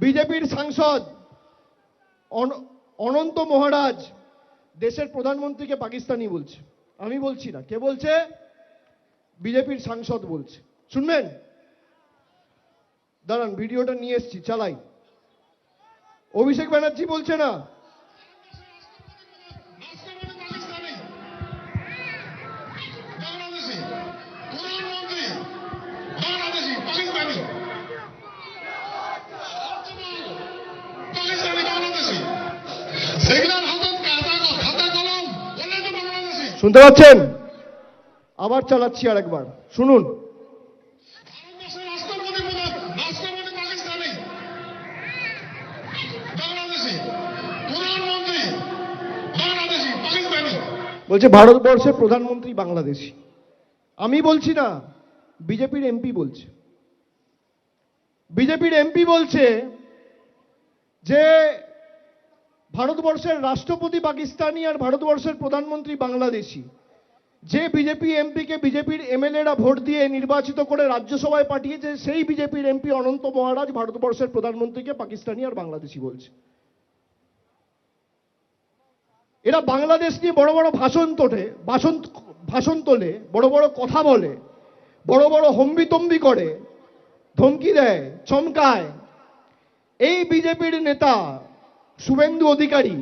বিজেপির সাংসদ অনন্ত মহারাজ দেশের প্রধানমন্ত্রীকে পাকিস্তানি বলছে। আমি বলছি না, কে বলছে? বিজেপির সাংসদ বলছে। শুনবেন? দাঁড়ান, ভিডিওটা নিয়ে এসছি, চালাই। অভিষেক ব্যানার্জি বলছে না, শুনতে পাচ্ছেন? আবার চালাচ্ছি আর একবার শুনুন। বলছে ভারতবর্ষের প্রধানমন্ত্রী বাংলাদেশি। আমি বলছি না, বিজেপির এমপি বলছে। বিজেপির এমপি বলছে যে ভারতবর্ষের রাষ্ট্রপতি পাকিস্তানি আর ভারতবর্ষের প্রধানমন্ত্রী বাংলাদেশি। যে বিজেপি এমপিকে বিজেপির এমএলএরা ভোট দিয়ে নির্বাচিত করে রাজ্যসভায় পাঠিয়েছে, সেই বিজেপির এমপি অনন্ত মহারাজ ভারতবর্ষের প্রধানমন্ত্রীকে পাকিস্তানি আর বাংলাদেশি বলছে। এরা বাংলাদেশ নিয়ে বড় বড় ভাষণ তোলে, বড় বড় কথা বলে, বড় বড় হম্বিতম্বি করে, ধমকি দেয়, চমকায়। এই বিজেপির নেতা শুভেন্দু অধিকারী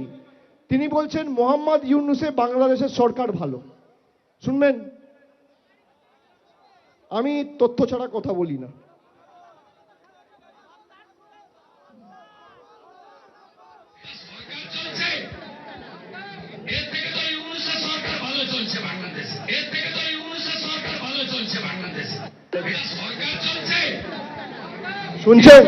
তিনি বলছেন মোহাম্মদ ইউনূসে বাংলাদেশের সরকার ভালো। শুনবেন? আমি তথ্য ছাড়া কথা বলি না। শুনছেন?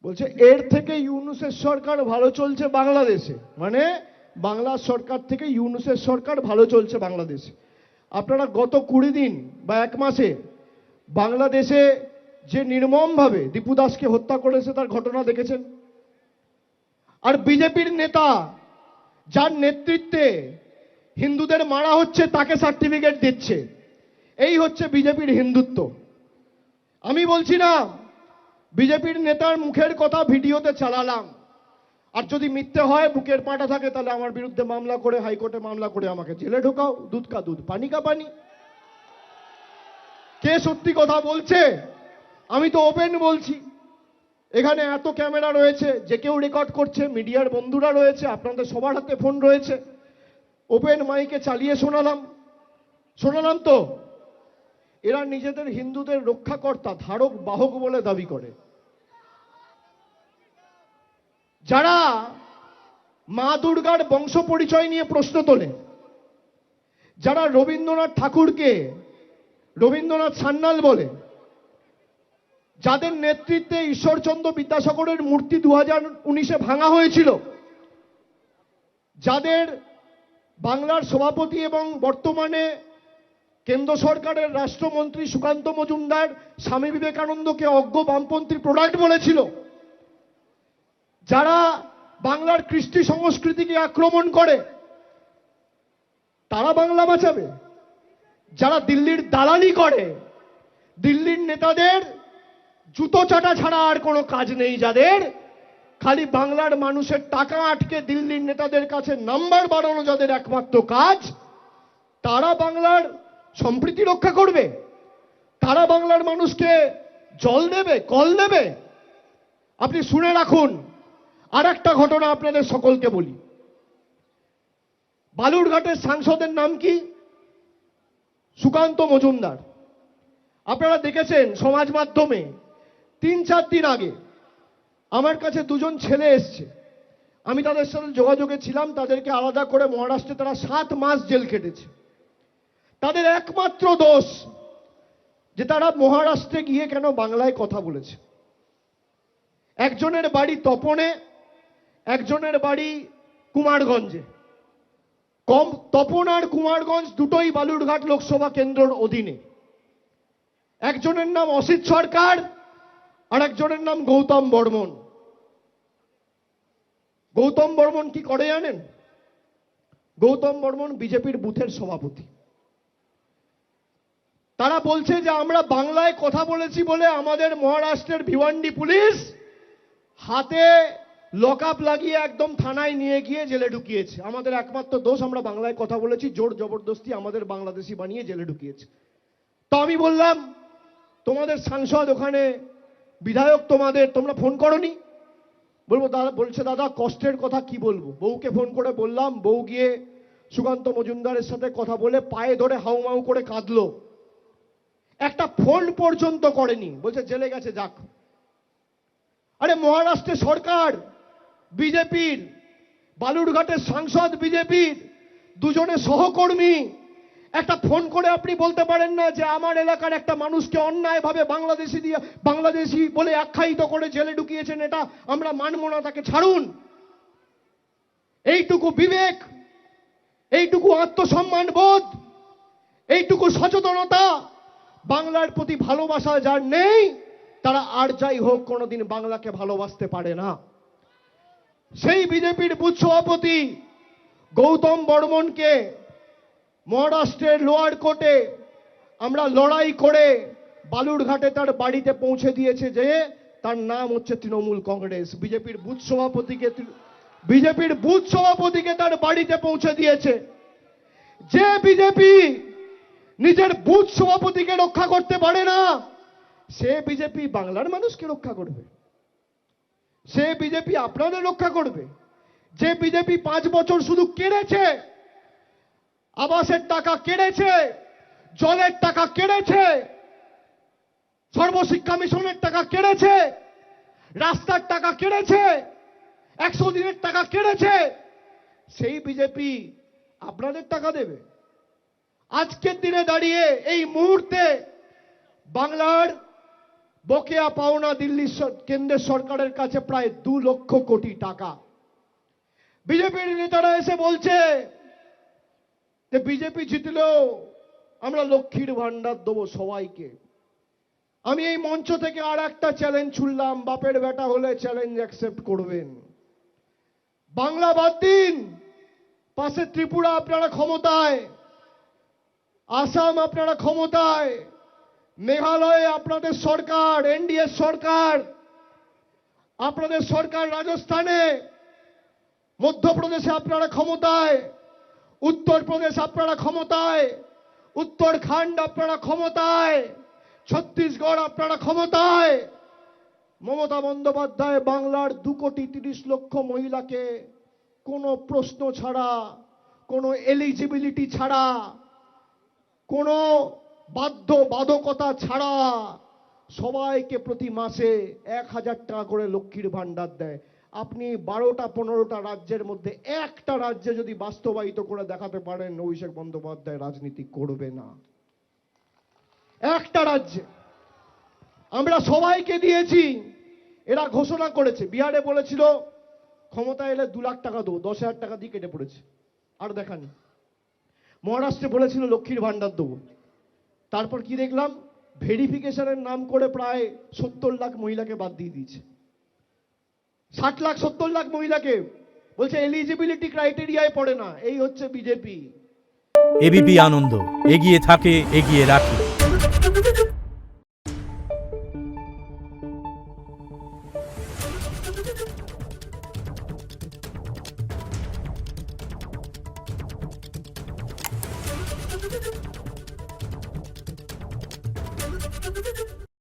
বলছে এর থেকে ইউনূসের সরকার ভালো চলছে বাংলাদেশে, মানে বাংলার সরকার থেকে ইউনূসের সরকার ভালো চলছে বাংলাদেশে। আপনারা গত 20 দিন বা 1 মাসে বাংলাদেশে যে নির্মমভাবে দীপু দাসকে হত্যা করেছে তার ঘটনা দেখেছেন। আর বিজেপির নেতা যার নেতৃত্বে হিন্দুদের মারা হচ্ছে তাকে সার্টিফিকেট দিচ্ছে। এই হচ্ছে বিজেপির হিন্দুত্ব। আমি বলছি না, বিজেপির নেতার মুখের কথা ভিডিওতে চালালাম। আর যদি মিথ্যে হয়, বুকের পাটা থাকে, তাহলে আমার বিরুদ্ধে মামলা করে হাইকোর্টে মামলা করে আমাকে জেলে ঢোকাও। দুধ কা দুধ, পানি কা পানি। কে সত্যি কথা বলছে? আমি তো ওপেন বলছি। এখানে এত ক্যামেরা রয়েছে, যে কেউ রেকর্ড করছে, মিডিয়ার বন্ধুরা রয়েছে, আপনাদের সবার হাতে ফোন রয়েছে। ওপেন মাইকে চালিয়ে শোনালাম তো। এরা নিজেদের হিন্দুদের রক্ষাকর্তা, ধারক বাহক বলে দাবি করে। যারা মা দুর্গার বংশ পরিচয় নিয়ে প্রশ্ন তোলে, যারা রবীন্দ্রনাথ ঠাকুরকে রবীন্দ্রনাথ সান্যাল বলে, যাদের নেতৃত্বে ঈশ্বরচন্দ্র বিদ্যাসাগরের মূর্তি 2019-এ ভাঙা হয়েছিল, যাদের বাংলার সভাপতি এবং বর্তমানে কেন্দ্র সরকারের রাষ্ট্রমন্ত্রী সুকান্ত মজুমদার স্বামী বিবেকানন্দকে অজ্ঞ বামপন্থী প্রোডাক্ট বলেছিল, যারা বাংলার কৃষ্টি সংস্কৃতিকে আক্রমণ করে, তারা বাংলা বাঁচাবে? যারা দিল্লির দালালি করে, দিল্লির নেতাদের জুতো চাটা ছাড়া আর কোনো কাজ নেই, যাদের খালি বাংলার মানুষের টাকা আটকে দিল্লির নেতাদের কাছে নাম্বার বাড়ানো যাদের একমাত্র কাজ, তারা বাংলার সম্প্রীতি রক্ষা করবে? তারা বাংলার মানুষকে জল দেবে, কল দেবে? আপনি শুনে রাখুন। আর একটা ঘটনা আপনাদের সকলকে বলি। বালুরঘাটের সাংসদের নাম কি? সুকান্ত মজুমদার। আপনারা দেখেছেন সমাজ মাধ্যমে 3-4 দিন আগে আমার কাছে 2জন ছেলে এসছে। আমি তাদের সাথে যোগাযোগে ছিলাম। তাদেরকে আলাদা করে মহারাষ্ট্রে তারা 7 মাস জেল খেটেছে। তাদের একমাত্র দোষ যে তারা মহারাষ্ট্রে গিয়ে কেন বাংলায় কথা বলেছে। একজনের বাড়ি তপনে, একজনের বাড়ি কুমারগঞ্জে। তপন আর কুমারগঞ্জ দুটোই বালুরঘাট লোকসভা কেন্দ্রের অধীনে। একজনের নাম অসিত সরকার আর একজনের নাম গৌতম বর্মন। গৌতম বর্মন কি করে জানেন? গৌতম বর্মন বিজেপির বুথের সভাপতি। তারা বলছে যে আমরা বাংলায় কথা বলেছি বলে আমাদের মহারাষ্ট্রের ভিওয়ান্ডি পুলিশ হাতে লকআপ লাগিয়ে একদম থানায় নিয়ে গিয়ে জেলে ঢুকিয়েছে। আমাদের একমাত্র দোষ, আমরা বাংলায় কথা বলেছি, জোর জবরদস্তি আমাদের বাংলাদেশি বানিয়ে জেলে ঢুকিয়েছে। তো আমি বললাম, তোমাদের সাংসদ ওখানে, বিধায়ক তোমাদের, তোমরা ফোন করনি? বলছে দাদা কষ্টের কথা কি বলবো, বউকে ফোন করে বললাম, বউ গিয়ে সুকান্ত মজুমদারের সাথে কথা বলে পায়ে ধরে হাউমাউ করে কাঁদলো, একটা ফোন পর্যন্ত করেনি, বলছে জেলে গেছে যাক। আরে মহারাষ্ট্রের সরকার বিজেপির, বালুরঘাটের সাংসদ বিজেপির, দুজনে সহকর্মী, একটা ফোন করে আপনি বলতে পারেন না যে আমার এলাকার একটা মানুষকে অন্যায়ভাবে বাংলাদেশি বলে আখ্যায়িত করে জেলে ঢুকিয়েছেন, এটা আমরা মানব না, তাকে ছাড়ুন। এইটুকু বিবেক, এইটুকু আত্মসম্মান বোধ, এইটুকু সচেতনতা বাংলার প্রতি ভালোবাসা যার নেই, তারা আর যাই হোক কোনোদিন বাংলাকে ভালোবাসতে পারে না। সেই বিজেপির বুথ সভাপতি গৌতম বর্মনকে মহারাষ্ট্রের লোয়ার কোর্টে আমরা লড়াই করে বালুরঘাটে তার বাড়িতে পৌঁছে দিয়েছে, যে তার নাম হচ্ছে তৃণমূল কংগ্রেস। বিজেপির বুথ সভাপতিকে তার বাড়িতে পৌঁছে দিয়েছে। যে বিজেপি নিজের বুথ সভাপতিকে রক্ষা করতে পারে না, সে বিজেপি বাংলার মানুষকে রক্ষা করবে? সে বিজেপি আপনাদের রক্ষা করবে? যে বিজেপি 5 বছর শুধু কেড়েছে, আবাসের টাকা কেড়েছে, জলের টাকা কেড়েছে, সর্বশিক্ষা মিশনের টাকা কেড়েছে, রাস্তার টাকা কেড়েছে, 100 দিনের টাকা কেড়েছে, সেই বিজেপি আপনাদের টাকা দেবে? আজকের দিনে দাঁড়িয়ে এই মুহূর্তে বাংলার বকেয়া পাওনা দিল্লি কেন্দ্রের সরকারের কাছে প্রায় 2 লক্ষ কোটি টাকা। বিজেপির নেতারা এসে বলছে যে বিজেপি জিতলেও আমরা লক্ষ্মীর ভান্ডার দেবো সবাইকে। আমি এই মঞ্চ থেকে আর একটা চ্যালেঞ্জ ছুড়লাম, বাপের বেটা হলে চ্যালেঞ্জ অ্যাকসেপ্ট করবেন। বাংলা বাদ দিন, পাশে ত্রিপুরা আপনারা ক্ষমতায়, আসাম আপনারা ক্ষমতায়, মেঘালয়ে আপনাদের সরকার, এনডিএ সরকার, আপনাদের সরকার রাজস্থানে, মধ্যপ্রদেশে আপনারা ক্ষমতায়, উত্তরপ্রদেশ আপনারা ক্ষমতায়, উত্তরাখণ্ড আপনারা ক্ষমতায়, ছত্তিশগড় আপনারা ক্ষমতায়। মমতা বন্দ্যোপাধ্যায় বাংলার 2,30,00,000 মহিলাকে কোনো প্রশ্ন ছাড়া, কোনো এলিজিবিলিটি ছাড়া, কোনো বাধ্যবাধকতা ছাড়া সবাইকে প্রতি মাসে 1,000 টাকা করে লক্ষ্মীর ভান্ডার দেয়। আপনি 12টা 15টা রাজ্যের মধ্যে একটা রাজ্যে যদি বাস্তবায়িত করে দেখাতে পারেন, অভিষেক বন্দ্যোপাধ্যায় রাজনীতি করবে না। একটা রাজ্যে আমরা সবাইকে দিয়েছি। এরা ঘোষণা করেছে, বিহারে বলেছিল ক্ষমতা এলে 2 লাখ টাকা দেবো, 10,000 টাকা দিয়ে কেটে পড়েছে, আর দেখানি। মহারাষ্ট্রে বলেছিল লক্ষ্মীর ভান্ডার দেবো, তারপর কি দেখলাম, ভেরিফিকেশনের নাম করে প্রায় 70 লাখ মহিলাকে বাদ দিয়ে দিয়েছে। 60 লাখ 70 লাখ মহিলাকে বলছে এলিজিবিলিটি ক্রাইটেরিয়ায় পড়ে না। এই হচ্ছে বিজেপি। এবিপি আনন্দ, এগিয়ে থাকে, এগিয়ে রাখে।